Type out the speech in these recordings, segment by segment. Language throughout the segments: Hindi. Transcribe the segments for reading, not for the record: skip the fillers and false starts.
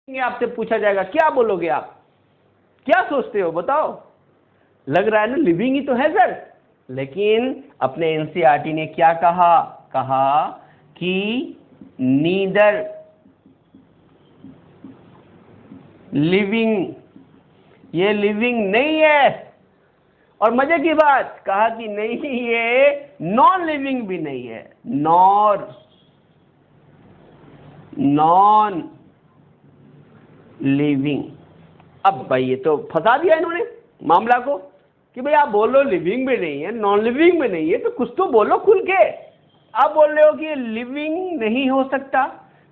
ये आपसे पूछा जाएगा, क्या बोलोगे आप? क्या सोचते हो बताओ? लग रहा है ना लिविंग ही तो है सर। लेकिन अपने एनसीईआरटी ने क्या कहा? कहा कि नीदर लिविंग, ये लिविंग नहीं है। और मजे की बात, कहा कि नहीं ये नॉन लिविंग भी नहीं है, नॉन लिविंग। अब भाई ये तो फंसा दिया इन्होंने मामला को कि भाई आप बोल रहे हो लिविंग भी नहीं है, नॉन लिविंग भी नहीं है, तो कुछ तो बोलो खुल के। आप बोल रहे हो कि लिविंग नहीं हो सकता,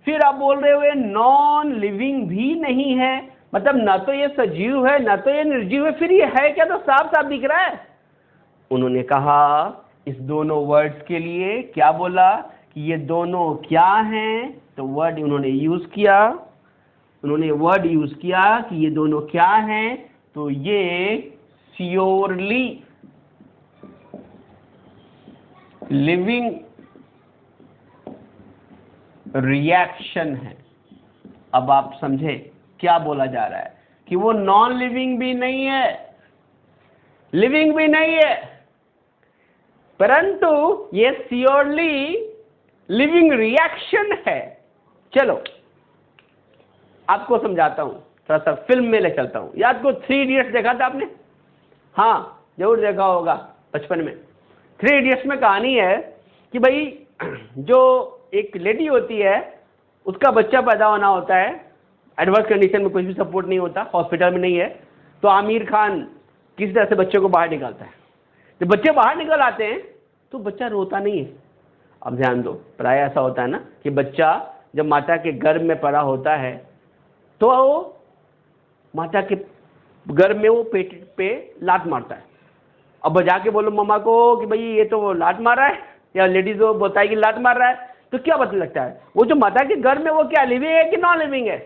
फिर आप बोल रहे हो ये नॉन लिविंग भी नहीं है, मतलब ना तो ये सजीव है ना तो ये निर्जीव है, फिर ये है क्या? तो साफ साफ दिख रहा है। उन्होंने कहा इस दोनों वर्ड्स के लिए क्या बोला कि ये दोनों क्या हैं? तो वर्ड उन्होंने यूज किया, उन्होंने वर्ड यूज किया कि ये दोनों क्या हैं? तो ये श्योरली लिविंग रिएक्शन है। अब आप समझे क्या बोला जा रहा है कि वो नॉन लिविंग भी नहीं है, लिविंग भी नहीं है, परंतु ये श्योरली लिविंग रिएक्शन है। चलो आपको समझाता हूं, थोड़ा सा फिल्म में ले चलता हूं। याद को 3 इडियट्स देखा था आपने? हाँ जरूर देखा होगा बचपन में। 3 इडियट्स में कहानी है कि भाई जो एक लेडी होती है उसका बच्चा पैदा होना होता है, एडवर्स कंडीशन में, कुछ भी सपोर्ट नहीं होता, हॉस्पिटल में नहीं है, तो आमिर खान किसी तरह से बच्चे को बाहर निकालता है। जब बच्चे बाहर निकल आते हैं तो बच्चा रोता नहीं है। अब ध्यान दो, प्राय ऐसा होता है ना कि बच्चा जब माता के गर्भ में पड़ा होता है तो वो माता के गर्भ में वो पेट पे लात मारता है। अब जाके बोलो मम्मा को कि भाई ये तो लात मार रहा है, या लेडीज को बताए कि लात मार रहा है, तो क्या पता लगता है? वो जो माता के गर्भ में वो क्या लिविंग है कि नॉन लिविंग है?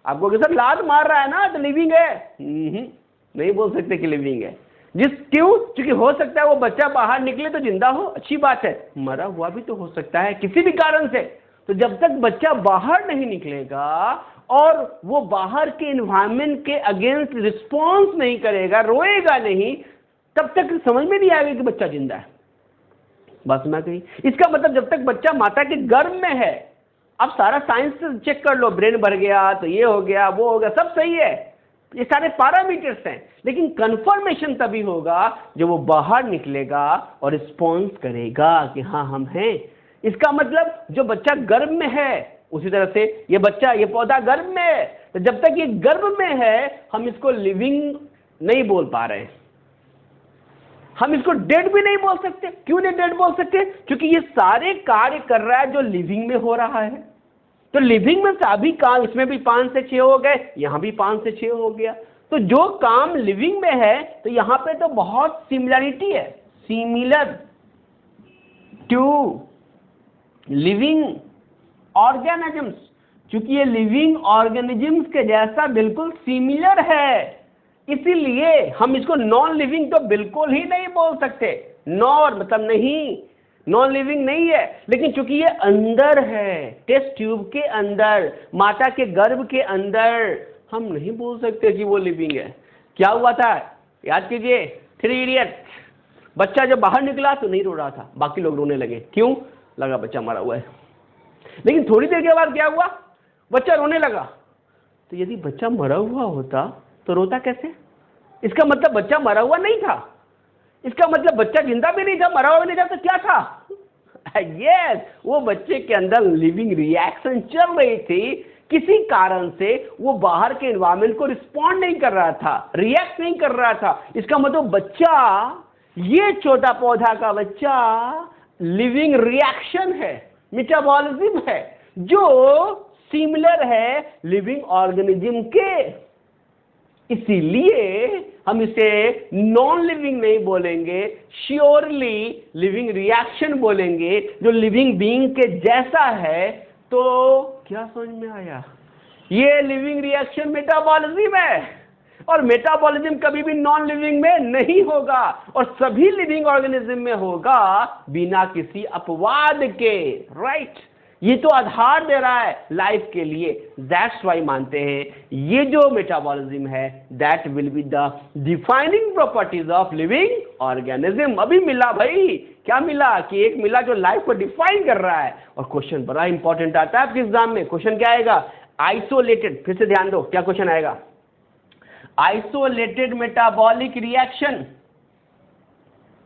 आपको सर लात मार रहा है ना तो लिविंग है? नहीं बोल सकते कि लिविंग है। क्यों? क्योंकि हो सकता है वो बच्चा बाहर निकले तो जिंदा हो, अच्छी बात है, मरा हुआ भी तो हो सकता है किसी भी कारण से। तो जब तक बच्चा बाहर नहीं निकलेगा और वो बाहर के एनवायरनमेंट के अगेंस्ट रिस्पॉन्स नहीं करेगा, रोएगा नहीं, तब तक समझ में नहीं आएगा कि बच्चा जिंदा है। बस मैं कही इसका मतलब जब तक बच्चा माता के गर्भ में है, अब सारा साइंस चेक कर लो, ब्रेन भर गया तो ये हो गया वो हो गया, सब सही है, ये सारे पैरामीटर्स हैं, लेकिन कंफर्मेशन तभी होगा जब वो बाहर निकलेगा और रिस्पॉन्स करेगा कि हाँ हम हैं। इसका मतलब जो बच्चा गर्भ में है, उसी तरह से ये बच्चा, ये पौधा गर्भ में है, तो जब तक ये गर्भ में है हम इसको लिविंग नहीं बोल पा रहे हैं, हम इसको डेड भी नहीं बोल सकते। क्यों नहीं डेड बोल सकते? क्योंकि ये सारे कार्य कर रहा है जो लिविंग में हो रहा है। तो लिविंग में सभी काम, इसमें भी 5 से 6 हो गए, यहां भी 5 से 6 हो गया। तो जो काम लिविंग में है तो यहां पे तो बहुत सिमिलरिटी है, सिमिलर टू लिविंग ऑर्गेनिजम्स। क्योंकि ये लिविंग ऑर्गेनिजम्स के जैसा बिल्कुल सिमिलर है, इसीलिए हम इसको नॉन लिविंग तो बिल्कुल ही नहीं बोल सकते। नॉन मतलब नहीं, नॉन लिविंग नहीं है, लेकिन चूंकि ये अंदर है, टेस्ट ट्यूब के अंदर, माता के गर्भ के अंदर, हम नहीं बोल सकते कि वो लिविंग है। क्या हुआ था याद कीजिए, 3 इडियट। बच्चा जब बाहर निकला तो नहीं रो रहा था, बाकी लोग रोने लगे। क्यों? लगा बच्चा मरा हुआ है। लेकिन थोड़ी देर के बाद क्या हुआ? बच्चा रोने लगा। तो यदि बच्चा मरा हुआ होता तो रोता कैसे? इसका मतलब बच्चा मरा हुआ नहीं था, इसका मतलब बच्चा जिंदा भी नहीं था, मरा हुआ भी नहीं था, तो क्या था? यस, वो बच्चे के अंदर लिविंग रिएक्शन चल रही थी, किसी कारण से वो बाहर के एनवायरनमेंट को रिस्पॉन्ड नहीं कर रहा था, रिएक्ट नहीं कर रहा था। इसका मतलब बच्चा, ये छोटा पौधा का बच्चा लिविंग रिएक्शन है, मेटाबॉलिज्म है, जो सिमिलर है लिविंग ऑर्गेनिज्म के। इसीलिए हम इसे नॉन लिविंग नहीं बोलेंगे, श्योरली लिविंग रिएक्शन बोलेंगे, जो लिविंग बीइंग के जैसा है। तो क्या समझ में आया? ये लिविंग रिएक्शन मेटाबॉलिज्म है, और मेटाबॉलिज्म कभी भी नॉन लिविंग में नहीं होगा, और सभी लिविंग ऑर्गेनिज्म में होगा बिना किसी अपवाद के। राइट, ये तो आधार दे रहा है लाइफ के लिए। दैट्स वाई मानते हैं ये जो मेटाबॉलिज्म है that will be the defining properties of living organism. अभी मिला भाई, क्या मिला कि एक मिला जो लाइफ को डिफाइन कर रहा है। और क्वेश्चन बड़ा इंपॉर्टेंट आता है आपके एग्जाम में। क्वेश्चन क्या आएगा? आइसोलेटेड, फिर से ध्यान दो क्या क्वेश्चन आएगा, isolated metabolic reaction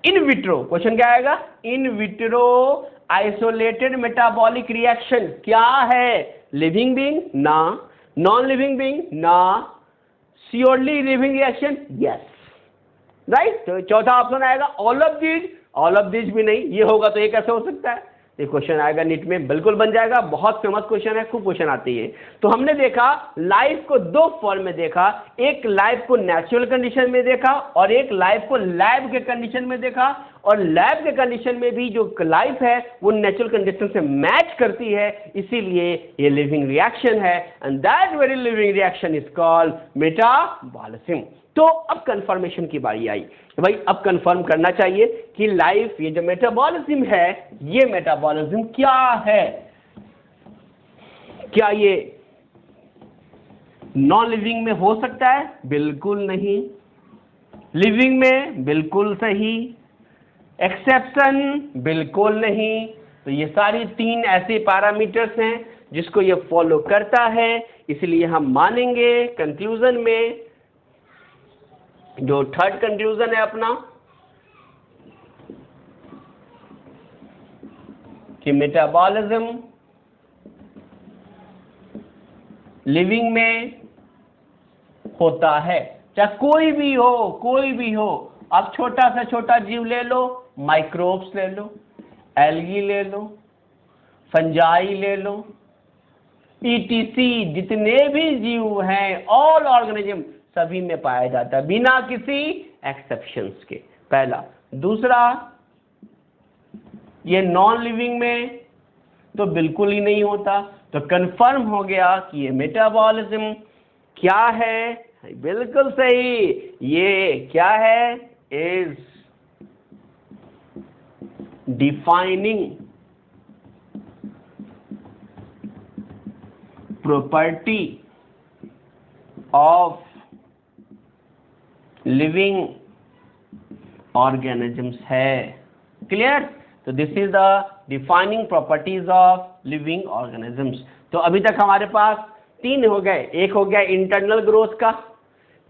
in vitro. Question क्या आएगा? In vitro isolated metabolic reaction क्या है? Living being? ना। Non living being? ना। Surely living reaction? Yes, right. तो चौथा ऑप्शन आएगा all of these. All of these भी नहीं, ये होगा तो ये कैसे हो सकता है? ये क्वेश्चन आएगा नीट में, बिल्कुल बन जाएगा। बहुत फेमस क्वेश्चन है, खूब क्वेश्चन आती है। तो हमने देखा लाइफ को दो फॉर्म में देखा, एक लाइफ को नेचुरल कंडीशन में देखा और एक लाइफ को लैब के कंडीशन में देखा। और लैब के कंडीशन में भी जो लाइफ है वो नेचुरल कंडीशन से मैच करती है, इसीलिए ये लिविंग रिएक्शन है। And that very living reaction is called metabolism. तो अब कंफर्मेशन की बारी आई भाई, अब कंफर्म करना चाहिए कि लाइफ, ये जो मेटाबॉलिज्म है, ये मेटाबॉलिज्म क्या है? क्या ये नॉन लिविंग में हो सकता है? बिल्कुल नहीं। लिविंग में? बिल्कुल सही। एक्सेप्शन? बिल्कुल नहीं। तो ये सारी तीन ऐसे पैरामीटर्स हैं जिसको ये फॉलो करता है, इसलिए हम मानेंगे कंक्लूजन में, जो थर्ड कंक्लूजन है अपना, कि मेटाबॉलिज्म लिविंग में होता है, चाहे कोई भी हो, कोई भी हो। अब छोटा से छोटा जीव ले लो, माइक्रोब्स ले लो, एल्गी ले लो, फंजाई ले लो, ईटीसी, जितने भी जीव हैं, ऑल ऑर्गेनिज्म, सभी में पाया जाता है बिना किसी एक्सेप्शंस के। पहला। दूसरा, ये नॉन लिविंग में तो बिल्कुल ही नहीं होता। तो कंफर्म हो गया कि ये मेटाबॉलिज्म क्या है? बिल्कुल सही, ये क्या है? Is defining property of living organisms है। क्लियर? तो this is the defining properties of living organisms. तो अभी तक हमारे पास तीन हो गए। एक हो गया इंटरनल ग्रोथ का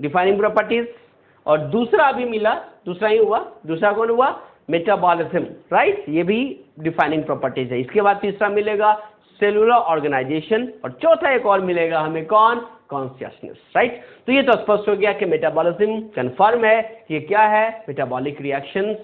डिफाइनिंग प्रॉपर्टीज, और दूसरा अभी मिला, दूसरा ही हुआ। दूसरा कौन हुआ? Metabolism, right. ये भी डिफाइनिंग प्रॉपर्टीज है। इसके बाद तीसरा मिलेगा सेलुलर ऑर्गेनाइजेशन, और चौथा एक और मिलेगा हमें, कौन? Consciousness, right. तो ये तो स्पष्ट हो गया कि मेटाबॉलिज्म कंफर्म है कि ये क्या है? मेटाबॉलिक रिएक्शन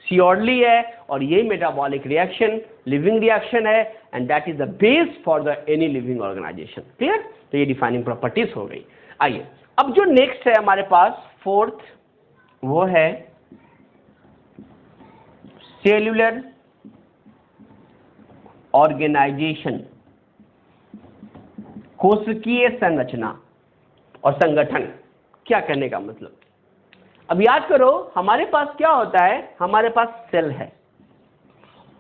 श्योरली है, और ये मेटाबॉलिक रिएक्शन लिविंग रिएक्शन है, and that is the base for the any living organisation. Clear? तो ये डिफाइनिंग प्रॉपर्टीज हो गई। आइए अब जो नेक्स्ट है हमारे पास, फोर्थ, वो है सेल्यूलर ऑर्गेनाइजेशन, कोशिकीय संरचना और संगठन। क्या कहने का मतलब? अब याद करो, हमारे पास क्या होता है? हमारे पास सेल है,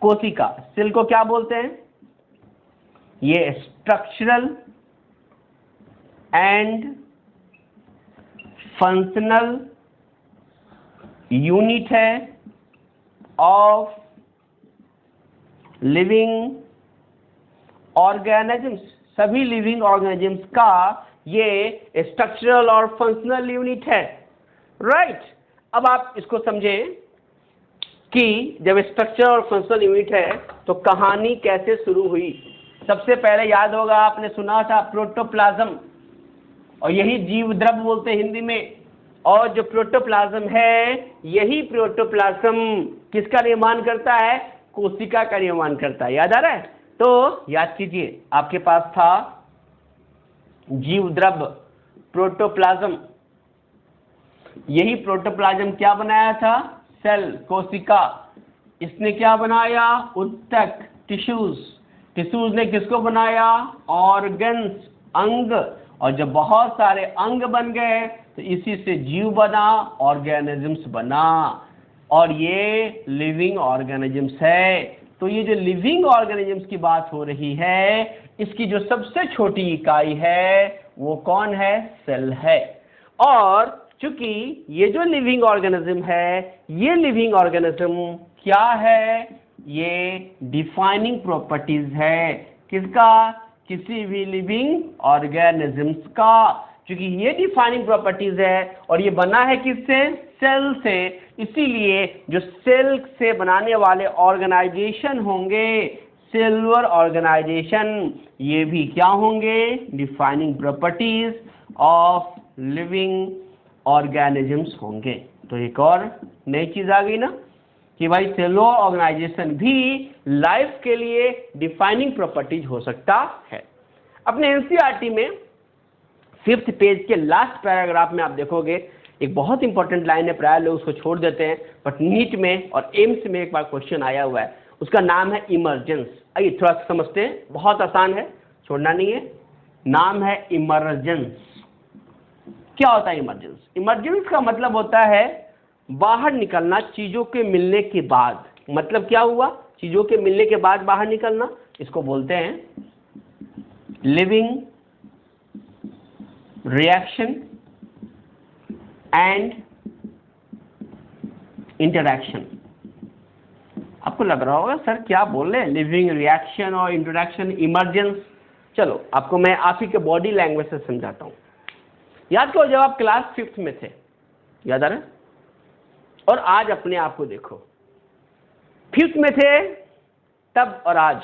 कोशिका। सेल को क्या बोलते हैं? ये स्ट्रक्चरल एंड फंक्शनल यूनिट है ऑफ लिविंग ऑर्गेनिजम्स। सभी लिविंग ऑर्गेनिजम्स का ये स्ट्रक्चरल और फंक्शनल यूनिट है, राइट। अब आप इसको समझें कि जब स्ट्रक्चर और फंक्शनल यूनिट है तो कहानी कैसे शुरू हुई। सबसे पहले याद होगा, आपने सुना था प्रोटोप्लाज्म, और यही जीव द्रव्य बोलते हैं हिंदी में। और जो प्रोटोप्लाज्म है, यही प्रोटोप्लाज्म किसका निर्माण करता है? कोशिका का निर्माण करता है। याद आ रहा है? तो याद कीजिए, आपके पास था जीव द्रव्य प्रोटोप्लाज्म, यही प्रोटोप्लाज्म क्या बनाया था? सेल, कोशिका। इसने क्या बनाया? उत्तक, टिश्यूज। टिश्यूज ने किसको बनाया? ऑर्गन्स, अंग। और जब बहुत सारे अंग बन गए तो इसी से जीव बना, ऑर्गेनिजम्स बना, और ये लिविंग ऑर्गेनिजम्स है। तो ये जो लिविंग ऑर्गेनिजम्स की बात हो रही है, इसकी जो सबसे छोटी इकाई है वो कौन है? सेल है। और चूंकि ये जो लिविंग ऑर्गेनिज्म है, ये लिविंग ऑर्गेनिज्म क्या है? ये डिफाइनिंग प्रॉपर्टीज है। किसका? किसी भी लिविंग ऑर्गेनिजम्स का। क्योंकि ये डिफाइनिंग प्रॉपर्टीज है और ये बना है किससे? सेल से। इसीलिए जो सेल से बनाने वाले ऑर्गेनाइजेशन होंगे, सेलुलर ऑर्गेनाइजेशन, ये भी क्या होंगे? Defining properties of living organisms होंगे। तो एक और नई चीज आ गई ना कि भाई सेलुलर ऑर्गेनाइजेशन भी लाइफ के लिए डिफाइनिंग प्रॉपर्टीज हो सकता है। अपने एनसीईआरटी में 5th पेज के लास्ट पैराग्राफ में आप देखोगे एक बहुत इंपॉर्टेंट लाइन है, प्राय लोग उसको छोड़ देते हैं, बट नीट में और एम्स में एक बार क्वेश्चन आया हुआ है, उसका नाम है इमर्जेंस। आइए थोड़ा सा समझते हैं, बहुत आसान है, छोड़ना नहीं है। नाम है इमर्जेंस। क्या होता है इमर्जेंस? इमर्जेंस का मतलब होता है बाहर निकलना चीजों के मिलने के बाद। मतलब क्या हुआ? चीजों के मिलने के बाद बाहर निकलना, इसको बोलते हैं लिविंग रिएक्शन एंड इंटरैक्शन। आपको लग रहा होगा सर क्या बोल रहे हैं, लिविंग रिएक्शन और इंटरैक्शन, इमर्जेंस। चलो आपको मैं आप ही के बॉडी लैंग्वेज से समझाता हूं। याद करो जब आप क्लास 5th में थे, याद आ रहा है? और आज अपने आप को देखो, 5th में थे तब और आज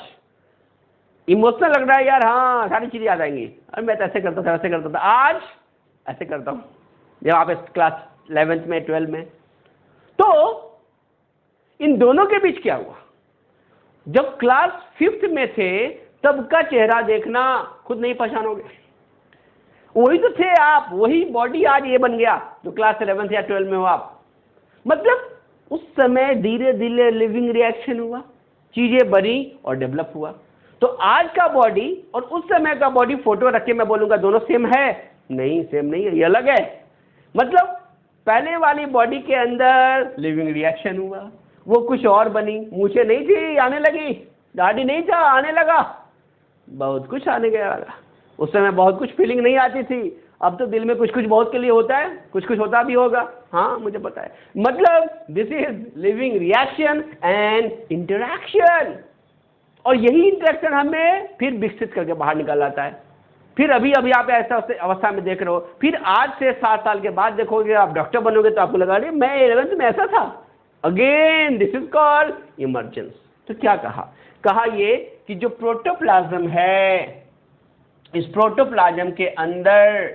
इमोशनल लग रहा है यार, हाँ सारी चीजें याद आएंगी, अरे मैं तो ऐसे करता था वैसे करता था, आज ऐसे करता हूं। जब आप क्लास 11th में 12 में, तो इन दोनों के बीच क्या हुआ? जब क्लास 5th में थे तब का चेहरा देखना, खुद नहीं पहचानोगे। वही तो थे आप, वही बॉडी आज ये बन गया जो क्लास 11th या 12 में हो आप। मतलब उस समय धीरे धीरे लिविंग रिएक्शन हुआ, चीजें बनी और डेवलप हुआ। तो आज का बॉडी और उस समय का बॉडी फोटो रख के मैं बोलूंगा दोनों सेम है? नहीं, सेम नहीं है, ये अलग है। मतलब पहले वाली बॉडी के अंदर लिविंग रिएक्शन हुआ, वो कुछ और बनी, मूछें नहीं थी आने लगी, दाढ़ी नहीं था आने लगा, बहुत कुछ आने गया। उस समय बहुत कुछ फीलिंग नहीं आती थी, अब तो दिल में कुछ कुछ बहुत के लिए होता है, कुछ कुछ होता भी होगा, हाँ मुझे पता है। मतलब this is living reaction and interaction. और यही इंटरैक्शन हमें फिर विकसित करके बाहर निकल आता है। फिर अभी अभी आप ऐसा अवस्था में देख रहे हो, फिर आज से 7 साल के बाद देखोगे, आप डॉक्टर बनोगे तो आपको लगा रहे मैं 11th में ऐसा था। Again this is called emergence. तो क्या कहा ये कि जो प्रोटोप्लाज्म है, इस प्रोटोप्लाज्म के अंदर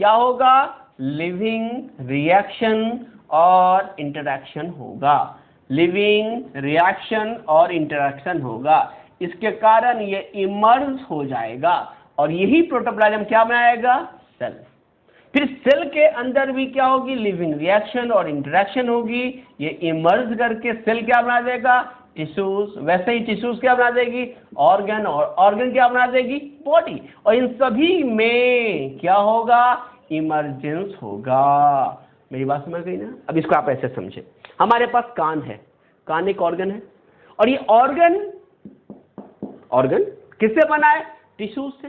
क्या होगा? लिविंग रिएक्शन और इंटरैक्शन होगा। लिविंग रिएक्शन और इंटरैक्शन होगा, इसके कारण ये इमर्ज हो जाएगा और यही प्रोटोप्लाज्म क्या बनाएगा? सेल। फिर सेल के अंदर भी क्या होगी? लिविंग रिएक्शन और इंटरैक्शन होगी। ये इमर्ज करके सेल क्या बना देगा? टिश्यूज। वैसे ही टिश्यूज क्या बना देगी? ऑर्गन, और ऑर्गन क्या बना देगी? बॉडी। और इन सभी में क्या होगा? इमर्जेंस होगा। मेरी बात समझ गई ना? अब इसको आप ऐसे समझे, हमारे पास कान है, कान एक ऑर्गन है, और ये ऑर्गन किससे बना है? टिश्यूज से।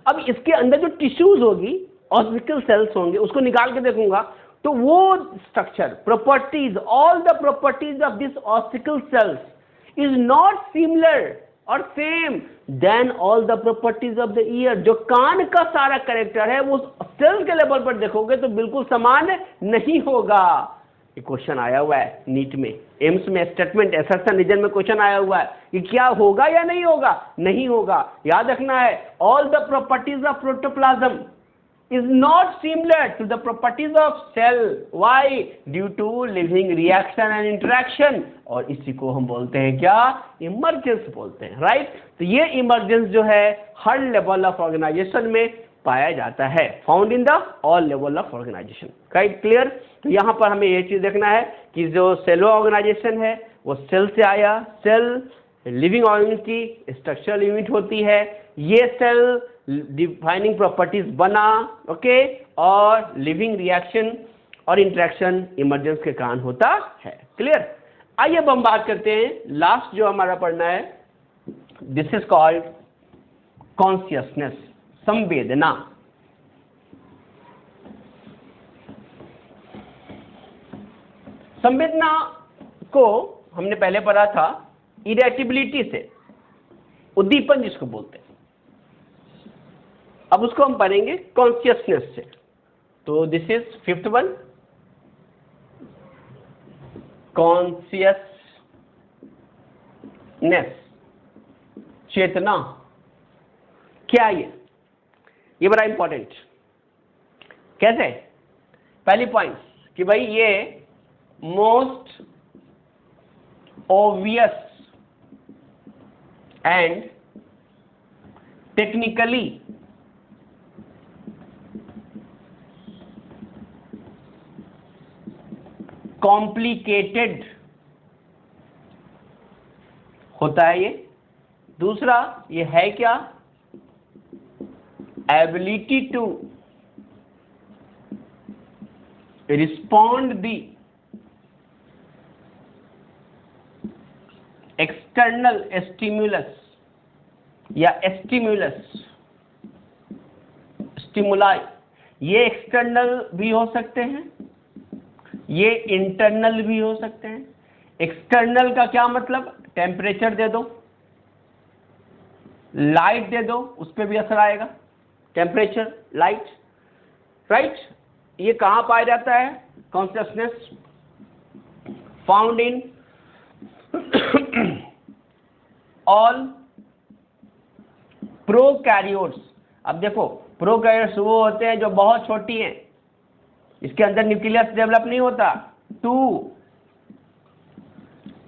अब इसके अंदर जो टिश्यूज होगी, ऑस्टिकल सेल्स होंगे, उसको निकाल के देखूंगा तो वो structure, properties, all the properties of this ossicle cells is not similar और same then all the properties of the ear. जो कान का सारा कैरेक्टर है वो सेल के लेवल पर देखोगे तो बिल्कुल समान नहीं होगा। ये क्वेश्चन आया हुआ है नीट में, एम्स में स्टेटमेंट एसर्शन रीजन में क्वेश्चन आया हुआ है कि क्या होगा या नहीं होगा? नहीं होगा। याद रखना है, all the properties of protoplasm is not similar to the properties of cell. Why? Due to living reaction and interaction. और इसी को हम बोलते हैं क्या? इमर्जेंस बोलते हैं, राइट? तो ये इमर्जेंस जो है हर लेवल ऑफ ऑर्गेनाइजेशन में पाया जाता है, found in the all level of organisation. Right, clear? तो यहाँ पर हमें ये चीज देखना है कि जो सेलुलर ऑर्गेनाइजेशन है वो सेल से आया। सेल लिविंग ऑर्गन की स्ट्रक्चरल यूनिट होती है। ये सेल डिफाइनिंग प्रॉपर्टीज बना, ओके, और लिविंग रिएक्शन और इंटरेक्शन इमर्जेंस के कारण होता है। क्लियर? आइए अब हम बात करते हैं लास्ट जो हमारा पढ़ना है दिस इज कॉल्ड कॉन्शियसनेस, संवेदना। संवेदना को हमने पहले पढ़ा था इरिटेबिलिटी से, उद्दीपन जिसको बोलते हैं। अब उसको हम पढ़ेंगे कॉन्शियसनेस से। तो this is fifth one, consciousness, चेतना। क्या ये बड़ा इंपॉर्टेंट। कैसे? पहली पॉइंट कि भाई ये most obvious and technically complicated होता है ये। दूसरा ये है क्या? ability to respond the external stimulus या स्टिमुलाई। ये एक्सटर्नल भी हो सकते हैं, ये इंटरनल भी हो सकते हैं। एक्सटर्नल का क्या मतलब? टेम्परेचर दे दो, लाइट दे दो, उस पर भी असर आएगा। Temperature, light, right. ये कहाँ पाया जाता है? Consciousness found in all prokaryotes. अब देखो, प्रोकैरियोट्स वो होते हैं जो बहुत छोटी हैं, इसके अंदर न्यूक्लियस डेवलप नहीं होता। टू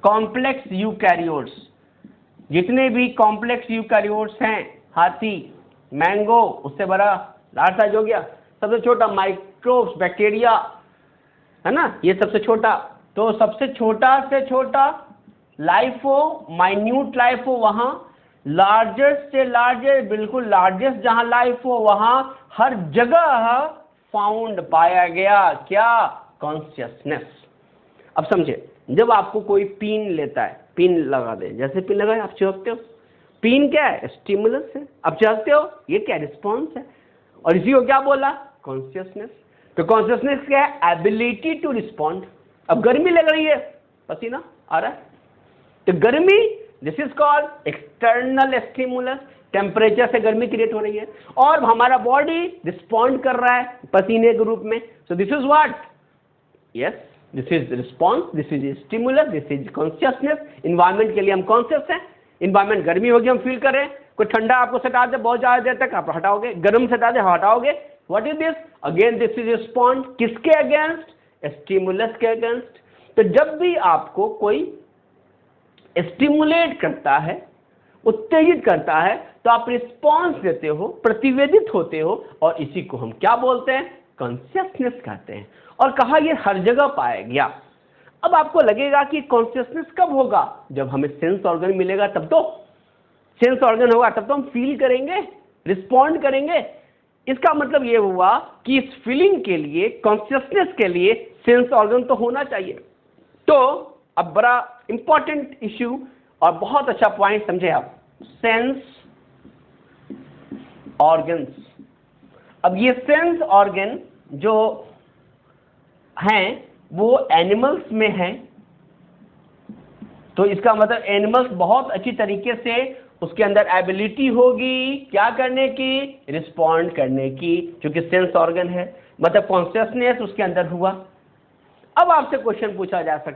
कॉम्प्लेक्स यूकैरियोट्स, जितने भी कॉम्प्लेक्स यूकैरियोट्स हैं, हाथी, मैंगो, उससे बड़ा लार्ज साइज हो गया, सबसे छोटा माइक्रोब्स, बैक्टीरिया, है ना, ये सबसे छोटा। तो सबसे छोटा से छोटा लाइफ हो, माइन्यूट लाइफ हो वहां, लार्जेस्ट से लार्जेस्ट, बिल्कुल लार्जेस्ट जहां लाइफ हो वहां, हर जगह फाउंड पाया गया। क्या? कॉन्शियसनेस। अब समझे, जब आपको कोई पीन लेता है, पीन लगा दे, जैसे पीन लगाए आप चिपकते हो, पीन क्या है? स्टिमुलस है। अब चिपकते हो, ये क्या? रिस्पॉन्स है। और इसी को क्या बोला? कॉन्शियसनेस। तो कॉन्शियसनेस क्या है? Ability to respond. अब गर्मी लग रही है, पसीना आ रहा है, तो गर्मी, this is called external stimulus. Temperature से गर्मी क्रिएट हो रही है और हमारा बॉडी रिस्पॉन्ड कर रहा है पसीने के रूप में। So this is what? Yes, this is response, this is stimulus, this is consciousness. Environment के लिए हम कॉन्शियस हैं। इन्वायरमेंट गर्मी होगी, हम फील कर रहे हैं। कोई ठंडा आपको सटा दे बहुत ज्यादा देर तक, आप हटाओगे। गर्म सटा दे, हटाओगे। What is this? Again this is respond. किसके अगेंस्ट? स्टिमुलस के अगेंस्ट। तो जब भी आपको कोई स्टिमुलेट करता है, उत्तेजित करता है, तो आप रिस्पॉन्स देते हो, प्रतिवेदित होते हो, और इसी को हम क्या बोलते हैं? कॉन्शियसनेस कहते हैं। और कहा ये हर जगह पाया गया। अब आपको लगेगा कि कॉन्शियसनेस कब होगा? जब हमें सेंस ऑर्गन मिलेगा, तब तो सेंस ऑर्गन होगा, तब तो हम फील करेंगे, रिस्पॉन्ड करेंगे। इसका मतलब ये हुआ कि इस फीलिंग के लिए, कॉन्शियसनेस के लिए सेंस ऑर्गन तो होना चाहिए। तो अब बड़ा इंपॉर्टेंट इश्यू और बहुत अच्छा पॉइंट समझे आप, सेंस ऑर्गन्स। अब ये सेंस ऑर्गन जो हैं वो एनिमल्स में हैं, तो इसका मतलब एनिमल्स बहुत अच्छी तरीके से उसके अंदर एबिलिटी होगी क्या करने की? रिस्पॉन्ड करने की, क्योंकि सेंस ऑर्गन है, मतलब कॉन्शियसनेस उसके अंदर हुआ। अब आपसे क्वेश्चन पूछा जा सकता है